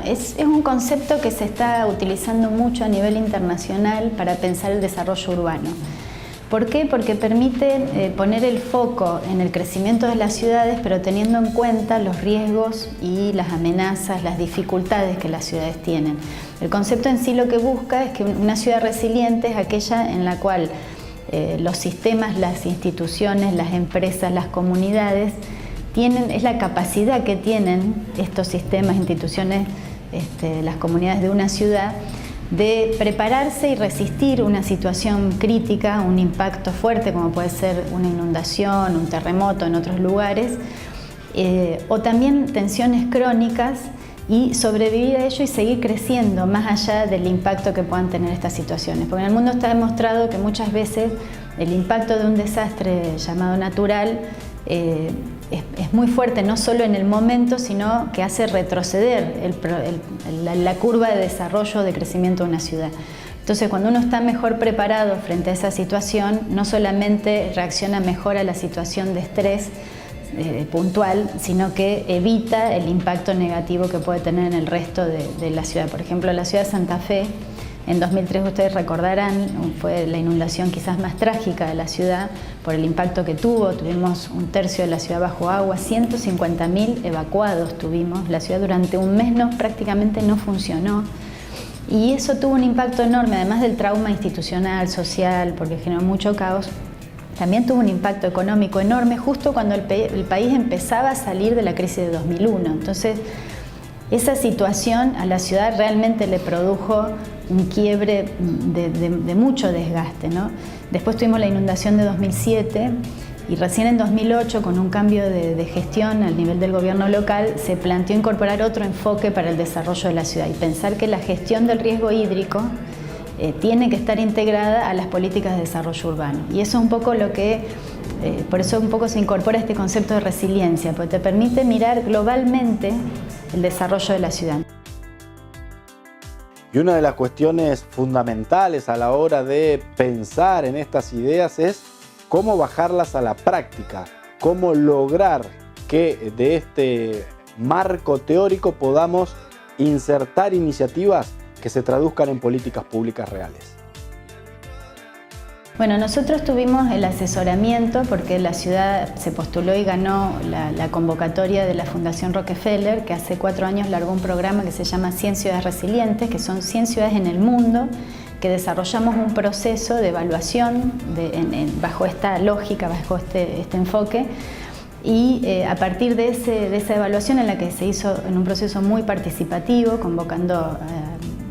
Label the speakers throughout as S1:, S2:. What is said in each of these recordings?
S1: Es un concepto que se está utilizando mucho a nivel internacional para pensar el desarrollo urbano. ¿Por qué? Porque permite poner el foco en el crecimiento de las ciudades, pero teniendo en cuenta los riesgos y las amenazas, las dificultades que las ciudades tienen. El concepto en sí lo que busca es que una ciudad resiliente es aquella en la cual los sistemas, las instituciones, las empresas, las comunidades es la capacidad que tienen estos sistemas, instituciones, las comunidades de una ciudad, de prepararse y resistir una situación crítica, un impacto fuerte como puede ser una inundación, un terremoto en otros lugares, o también tensiones crónicas, y sobrevivir a ello y seguir creciendo más allá del impacto que puedan tener estas situaciones. Porque en el mundo está demostrado que muchas veces el impacto de un desastre llamado natural es muy fuerte, no solo en el momento, sino que hace retroceder la curva de desarrollo, de crecimiento de una ciudad. Entonces, cuando uno está mejor preparado frente a esa situación, no solamente reacciona mejor a la situación de estrés puntual, sino que evita el impacto negativo que puede tener en el resto de la ciudad. Por ejemplo, la ciudad de Santa Fe, en 2003, ustedes recordarán, fue la inundación quizás más trágica de la ciudad por el impacto que tuvo. Tuvimos un tercio de la ciudad bajo agua, 150.000 evacuados tuvimos. La ciudad durante un mes prácticamente no funcionó. Y eso tuvo un impacto enorme, además del trauma institucional, social, porque generó mucho caos. También tuvo un impacto económico enorme justo cuando el país empezaba a salir de la crisis de 2001. Entonces, esa situación a la ciudad realmente le produjo un quiebre de mucho desgaste, ¿no? Después tuvimos la inundación de 2007 y recién en 2008, con un cambio de gestión al nivel del gobierno local, se planteó incorporar otro enfoque para el desarrollo de la ciudad y pensar que la gestión del riesgo hídrico tiene que estar integrada a las políticas de desarrollo urbano. Y eso es un poco lo que, por eso un poco se incorpora este concepto de resiliencia, porque te permite mirar globalmente el desarrollo de la ciudad.
S2: Y una de las cuestiones fundamentales a la hora de pensar en estas ideas es cómo bajarlas a la práctica, cómo lograr que de este marco teórico podamos insertar iniciativas que se traduzcan en políticas públicas reales.
S1: Bueno, nosotros tuvimos el asesoramiento porque la ciudad se postuló y ganó la convocatoria de la Fundación Rockefeller, que hace 4 años largó un programa que se llama 100 ciudades resilientes, que son 100 ciudades en el mundo, que desarrollamos un proceso de evaluación bajo esta lógica, bajo este enfoque. Y a partir de esa evaluación, en la que se hizo en un proceso muy participativo, convocando,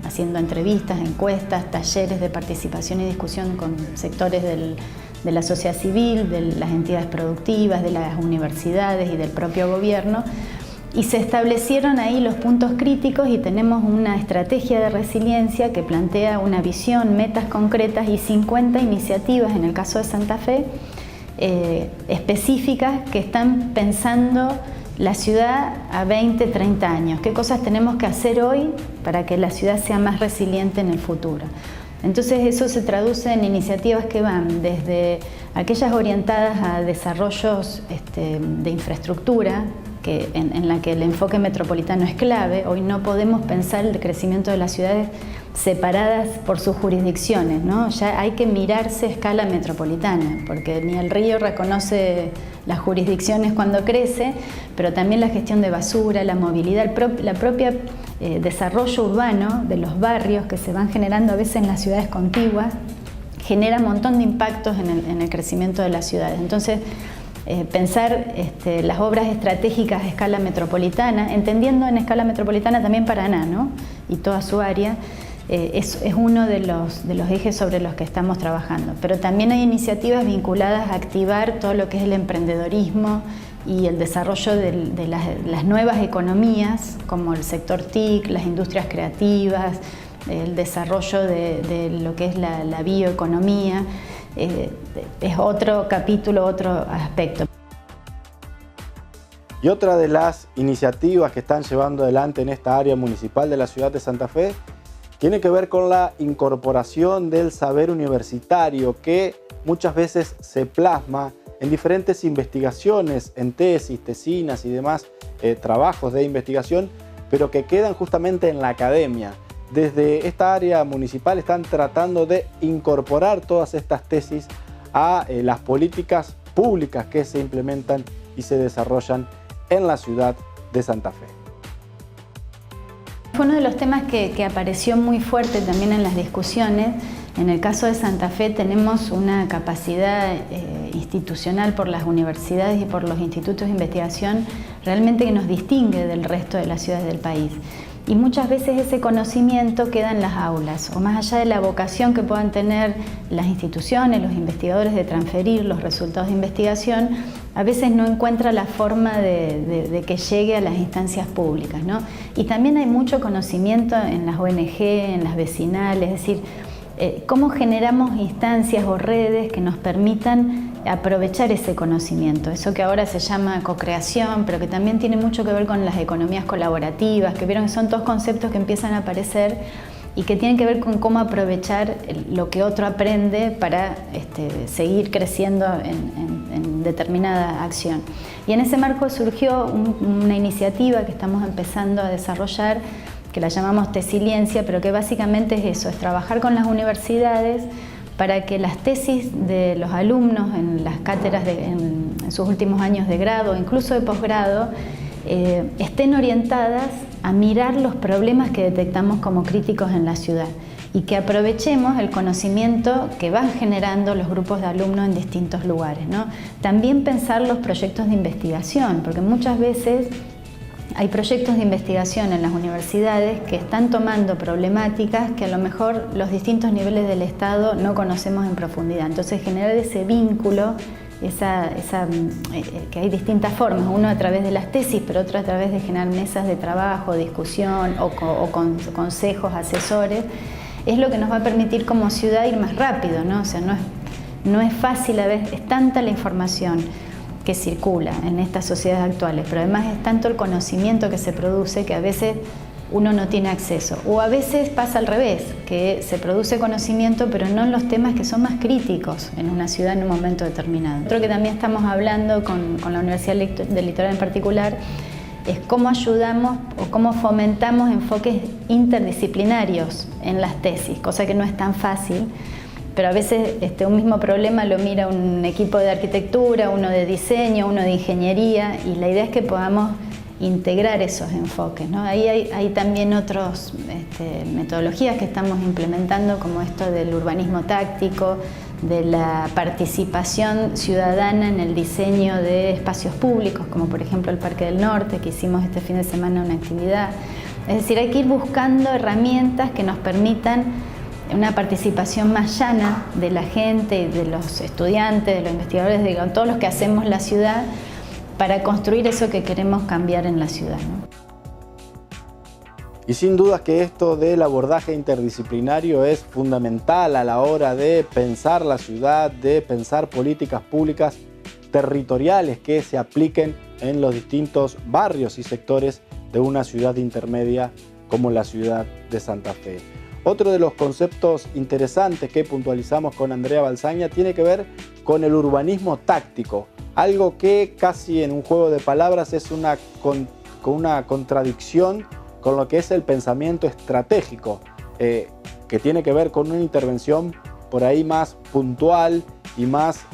S1: haciendo entrevistas, encuestas, talleres de participación y discusión con sectores de la sociedad civil, de las entidades productivas, de las universidades y del propio gobierno, y se establecieron ahí los puntos críticos y tenemos una estrategia de resiliencia que plantea una visión, metas concretas y 50 iniciativas, en el caso de Santa Fe, específicas que están pensando la ciudad a 20, 30 años. ¿Qué cosas tenemos que hacer hoy para que la ciudad sea más resiliente en el futuro? Entonces eso se traduce en iniciativas que van desde aquellas orientadas a desarrollos de infraestructura, en la que el enfoque metropolitano es clave. Hoy no podemos pensar el crecimiento de las ciudades separadas por sus jurisdicciones, ¿no? Ya hay que mirarse a escala metropolitana, porque ni el río reconoce las jurisdicciones cuando crece, pero también la gestión de basura, la movilidad, la propia desarrollo urbano de los barrios que se van generando a veces en las ciudades contiguas, genera un montón de impactos en el crecimiento de las ciudades. Entonces, pensar las obras estratégicas a escala metropolitana, entendiendo en escala metropolitana también Paraná, ¿no? Y toda su área, es uno de los ejes sobre los que estamos trabajando. Pero también hay iniciativas vinculadas a activar todo lo que es el emprendedorismo y el desarrollo de las nuevas economías, como el sector TIC, las industrias creativas, el desarrollo de lo que es la bioeconomía. Es otro capítulo, otro aspecto.
S2: Y otra de las iniciativas que están llevando adelante en esta área municipal de la ciudad de Santa Fe tiene que ver con la incorporación del saber universitario, que muchas veces se plasma en diferentes investigaciones, en tesis, tesinas y demás trabajos de investigación, pero que quedan justamente en la academia. Desde esta área municipal están tratando de incorporar todas estas tesis a las políticas públicas que se implementan y se desarrollan en la ciudad de Santa Fe.
S1: Fue uno de los temas que apareció muy fuerte también en las discusiones. En el caso de Santa Fe tenemos una capacidad institucional por las universidades y por los institutos de investigación realmente que nos distingue del resto de las ciudades del país. Y muchas veces ese conocimiento queda en las aulas, o más allá de la vocación que puedan tener las instituciones, los investigadores de transferir los resultados de investigación, a veces no encuentra la forma de que llegue a las instancias públicas, ¿no? Y también hay mucho conocimiento en las ONG, en las vecinales, es decir, cómo generamos instancias o redes que nos permitan aprovechar ese conocimiento, eso que ahora se llama cocreación, pero que también tiene mucho que ver con las economías colaborativas, que vieron que son todos conceptos que empiezan a aparecer y que tienen que ver con cómo aprovechar lo que otro aprende para seguir creciendo en determinada acción. Y en ese marco surgió una iniciativa que estamos empezando a desarrollar, que la llamamos Tesiliencia, pero que básicamente es eso, es trabajar con las universidades para que las tesis de los alumnos en las cátedras en sus últimos años de grado, incluso de posgrado, estén orientadas a mirar los problemas que detectamos como críticos en la ciudad y que aprovechemos el conocimiento que van generando los grupos de alumnos en distintos lugares, ¿no? También pensar los proyectos de investigación, porque muchas veces hay proyectos de investigación en las universidades que están tomando problemáticas que a lo mejor los distintos niveles del Estado no conocemos en profundidad. Entonces generar ese vínculo, que hay distintas formas, uno a través de las tesis, pero otro a través de generar mesas de trabajo, discusión o consejos, asesores, es lo que nos va a permitir como ciudad ir más rápido, ¿no? O sea, no es fácil, a veces es tanta la información que circula en estas sociedades actuales, pero además es tanto el conocimiento que se produce que a veces uno no tiene acceso, o a veces pasa al revés, que se produce conocimiento pero no en los temas que son más críticos en una ciudad en un momento determinado. Otro que también estamos hablando con la Universidad del Litoral en particular es cómo ayudamos o cómo fomentamos enfoques interdisciplinarios en las tesis, cosa que no es tan fácil. Pero a veces un mismo problema lo mira un equipo de arquitectura, uno de diseño, uno de ingeniería, y la idea es que podamos integrar esos enfoques, ¿no? Ahí hay también otras metodologías que estamos implementando, como esto del urbanismo táctico, de la participación ciudadana en el diseño de espacios públicos, como por ejemplo el Parque del Norte, que hicimos este fin de semana una actividad. Es decir, hay que ir buscando herramientas que nos permitan una participación más llana de la gente, de los estudiantes, de los investigadores, de todos los que hacemos la ciudad, para construir eso que queremos cambiar en la ciudad, ¿no?
S2: Y sin duda que esto del abordaje interdisciplinario es fundamental a la hora de pensar la ciudad, de pensar políticas públicas territoriales que se apliquen en los distintos barrios y sectores de una ciudad intermedia como la ciudad de Santa Fe. Otro de los conceptos interesantes que puntualizamos con Andrea Balsaña tiene que ver con el urbanismo táctico, algo que casi en un juego de palabras es una contradicción con lo que es el pensamiento estratégico, que tiene que ver con una intervención por ahí más puntual y más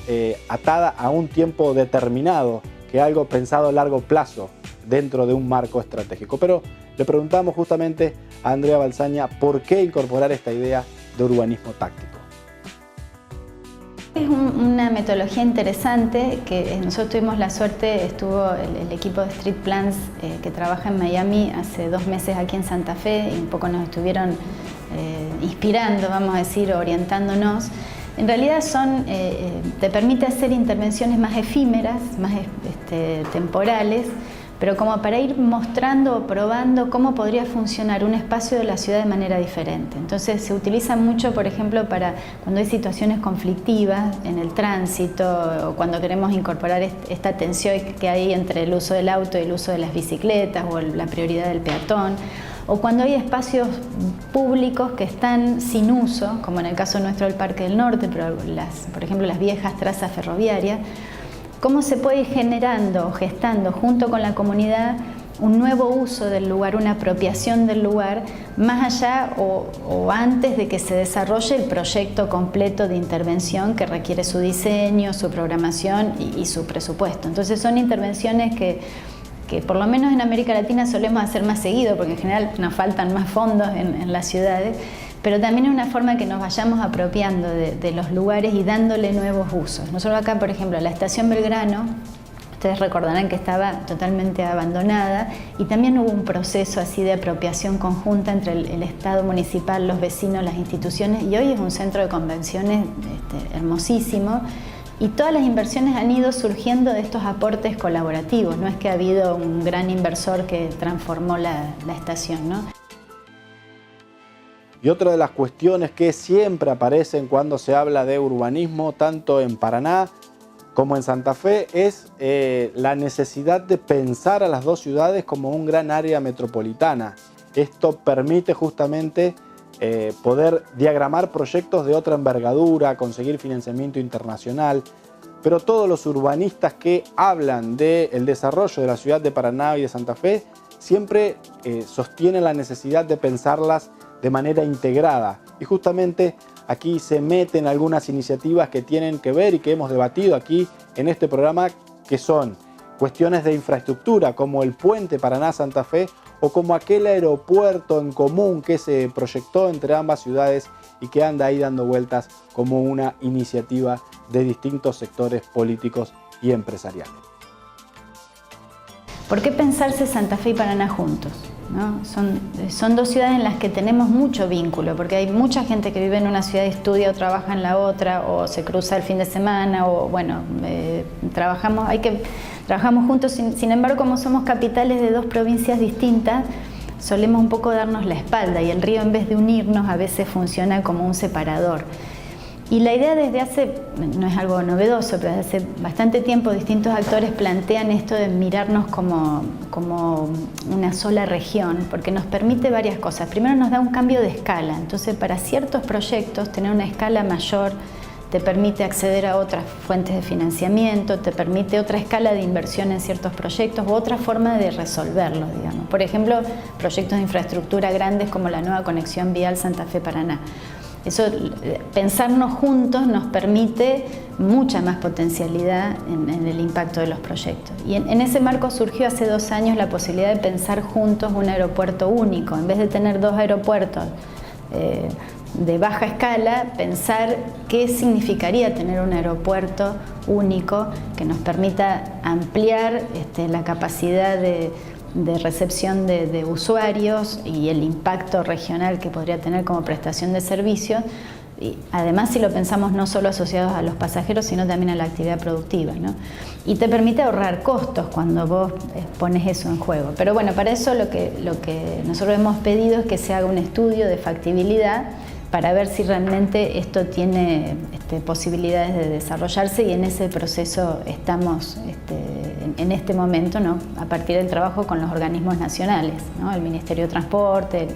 S2: atada a un tiempo determinado, que algo pensado a largo plazo dentro de un marco estratégico. Pero le preguntamos justamente a Andrea Balsaña por qué incorporar esta idea de urbanismo táctico.
S1: Es una metodología interesante que nosotros tuvimos la suerte, estuvo el equipo de Street Plans que trabaja en Miami hace 2 meses aquí en Santa Fe y un poco nos estuvieron inspirando, vamos a decir, orientándonos. En realidad te permite hacer intervenciones más efímeras, más temporales, pero como para ir mostrando o probando cómo podría funcionar un espacio de la ciudad de manera diferente. Entonces se utiliza mucho, por ejemplo, para cuando hay situaciones conflictivas en el tránsito o cuando queremos incorporar esta tensión que hay entre el uso del auto y el uso de las bicicletas o la prioridad del peatón, o cuando hay espacios públicos que están sin uso, como en el caso nuestro del Parque del Norte, pero por ejemplo las viejas trazas ferroviarias, cómo se puede ir generando o gestando junto con la comunidad un nuevo uso del lugar, una apropiación del lugar, más allá o antes de que se desarrolle el proyecto completo de intervención que requiere su diseño, su programación y su presupuesto. Entonces son intervenciones que por lo menos en América Latina solemos hacer más seguido, porque en general nos faltan más fondos en las ciudades, pero también es una forma que nos vayamos apropiando de los lugares y dándole nuevos usos. Nosotros acá, por ejemplo, la estación Belgrano, ustedes recordarán que estaba totalmente abandonada y también hubo un proceso así de apropiación conjunta entre el Estado municipal, los vecinos, las instituciones, y hoy es un centro de convenciones hermosísimo, y todas las inversiones han ido surgiendo de estos aportes colaborativos, no es que ha habido un gran inversor que transformó la estación, ¿no?
S2: Y otra de las cuestiones que siempre aparecen cuando se habla de urbanismo, tanto en Paraná como en Santa Fe, es la necesidad de pensar a las dos ciudades como un gran área metropolitana. Esto permite justamente poder diagramar proyectos de otra envergadura, conseguir financiamiento internacional, pero todos los urbanistas que hablan del desarrollo de la ciudad de Paraná y de Santa Fe siempre sostienen la necesidad de pensarlas de manera integrada, y justamente aquí se meten algunas iniciativas que tienen que ver y que hemos debatido aquí en este programa, que son cuestiones de infraestructura como el puente Paraná-Santa Fe o como aquel aeropuerto en común que se proyectó entre ambas ciudades y que anda ahí dando vueltas como una iniciativa de distintos sectores políticos y empresariales.
S1: ¿Por qué pensarse Santa Fe y Paraná juntos? ¿No? Son dos ciudades en las que tenemos mucho vínculo, porque hay mucha gente que vive en una ciudad y estudia o trabaja en la otra, o se cruza el fin de semana, o bueno, trabajamos juntos. Sin embargo, como somos capitales de dos provincias distintas, solemos un poco darnos la espalda, y el río, en vez de unirnos, a veces funciona como un separador. Y la idea desde hace, no es algo novedoso, pero desde hace bastante tiempo distintos actores plantean esto de mirarnos como una sola región, porque nos permite varias cosas. Primero, nos da un cambio de escala, entonces para ciertos proyectos tener una escala mayor te permite acceder a otras fuentes de financiamiento, te permite otra escala de inversión en ciertos proyectos u otra forma de resolverlos, digamos. Por ejemplo, proyectos de infraestructura grandes como la nueva conexión vial Santa Fe-Paraná. Eso, pensarnos juntos nos permite mucha más potencialidad en el impacto de los proyectos. Y en ese marco surgió hace 2 años la posibilidad de pensar juntos un aeropuerto único. En vez de tener 2 aeropuertos de baja escala, pensar qué significaría tener un aeropuerto único que nos permita ampliar la capacidad de recepción de usuarios y el impacto regional que podría tener como prestación de servicios, y además si lo pensamos no solo asociados a los pasajeros, sino también a la actividad productiva, ¿no? Y te permite ahorrar costos cuando vos pones eso en juego. Pero bueno, para eso lo que nosotros hemos pedido es que se haga un estudio de factibilidad para ver si realmente esto tiene posibilidades de desarrollarse, y en ese proceso estamos en este momento, ¿no? A partir del trabajo con los organismos nacionales, ¿no? El Ministerio de Transporte,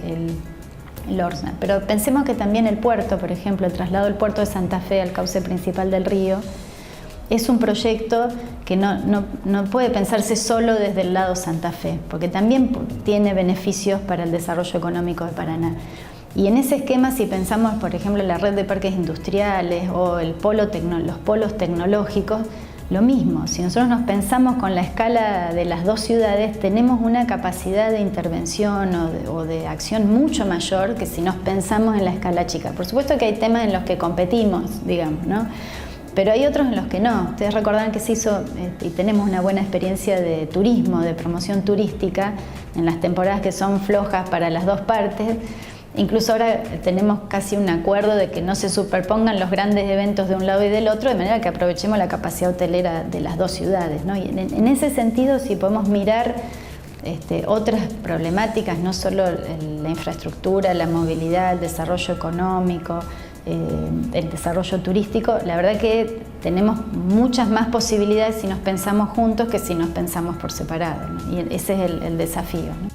S1: el ORSNA. Pero pensemos que también el puerto, por ejemplo, el traslado del puerto de Santa Fe al cauce principal del río, es un proyecto que no puede pensarse solo desde el lado Santa Fe, porque también tiene beneficios para el desarrollo económico de Paraná. Y en ese esquema, si pensamos, por ejemplo, en la red de parques industriales o los polos tecnológicos, lo mismo. Si nosotros nos pensamos con la escala de las dos ciudades, tenemos una capacidad de intervención o de acción mucho mayor que si nos pensamos en la escala chica. Por supuesto que hay temas en los que competimos, digamos, ¿no? Pero hay otros en los que no. Ustedes recordarán que se hizo, y tenemos una buena experiencia de turismo, de promoción turística, en las temporadas que son flojas para las dos partes. Incluso ahora tenemos casi un acuerdo de que no se superpongan los grandes eventos de un lado y del otro, de manera que aprovechemos la capacidad hotelera de las dos ciudades, ¿no? Y en ese sentido, si podemos mirar otras problemáticas, no solo la infraestructura, la movilidad, el desarrollo económico, el desarrollo turístico, la verdad que tenemos muchas más posibilidades si nos pensamos juntos que si nos pensamos por separado, ¿no? Y ese es el desafío, ¿no?